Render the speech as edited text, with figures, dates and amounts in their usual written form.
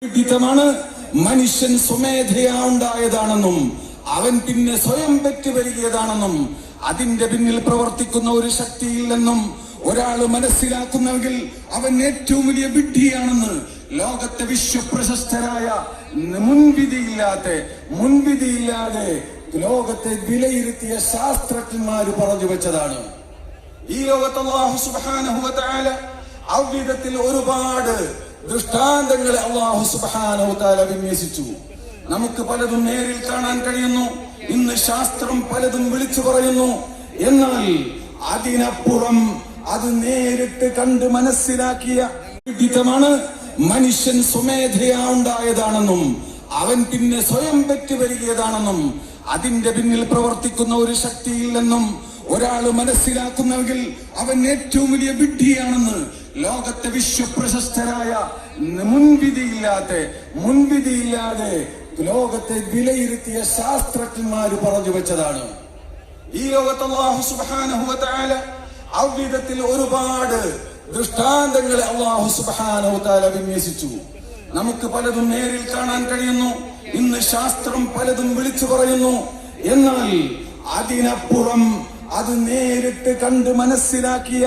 വിഡിത്തമാണ്. മനുഷ്യൻ സ്വമേധയാ ഉണ്ടായതാണെന്നും അവൻ പിന്നെ സ്വയം പെറ്റുവരികയാണെന്നും അതിന്റെ പിന്നിൽ പ്രവർത്തിക്കുന്ന ഒരു ശക്തിയില്ലെന്നും ഒരാള് മനസ്സിലാക്കുന്നെങ്കിൽ അവൻ ഏറ്റവും വലിയ വിഡ്ഢിയാണെന്ന് ലോകത്തെ വിശ്വപ്രശസ്തരായ മുൻവിധിയില്ലാതെ ലോകത്തെ വിലയിരുത്തിയ ശാസ്ത്രജ്ഞന്മാര് പറഞ്ഞു വെച്ചതാണ്. ഈ ലോകത്ത് അല്ലാഹു സുബ്ഹാനഹു വ തആല അവിധത്തിൽ ഒരുപാട് ദൃഷ്ടാന്തങ്ങളെ അല്ലാഹു സുബ്ഹാനഹു വ തആല വിന്യസിച്ചു. നമുക്ക് പലതും നേരിൽ കാണാൻ കഴിയുന്നു. ഇന്ന് ശാസ്ത്രം പലതും വിളിച്ചു പറയുന്നു. എന്നാൽ അതിനപ്പുറം അത് നേരിട്ട് കണ്ട് മനസ്സിലാക്കിയ വിഡിത്തമാണ്. മനുഷ്യൻ സ്വമേധയാ ഉണ്ടായതാണെന്നും അവൻ പിന്നെ സ്വയം പെറ്റുവരികയാണെന്നും അതിന്റെ പിന്നിൽ പ്രവർത്തിക്കുന്ന ഒരു ശക്തിയില്ലെന്നും ഒരാള് മനസ്സിലാക്കുന്നെങ്കിൽ അവൻ ഏറ്റവും വലിയ വിഡ്ഢിയാണെന്ന് ലോകത്തെ വിശ്വപ്രശസ്തരായ മുൻവിധിയില്ലാതെ ലോകത്തെ വിലയിരുത്തിയ ശാസ്ത്രജ്ഞന്മാര് പറഞ്ഞു വെച്ചതാണ്. ഈ ലോകത്ത് അല്ലാഹു സുബ്ഹാനഹു വ തആല അവിധത്തിൽ ഒരുപാട് ദൃഷ്ടാന്തങ്ങളെ അല്ലാഹു സുബ്ഹാനഹു വ തആല വിന്യസിച്ചു. നമുക്ക് പലതും നേരിൽ കാണാൻ കഴിയുന്നു. ഇന്ന് ശാസ്ത്രം പലതും വിളിച്ചു പറയുന്നു. എന്നാൽ അതിനപ്പുറം അത് നേരിട്ട് കണ്ട് മനസ്സിലാക്കിയ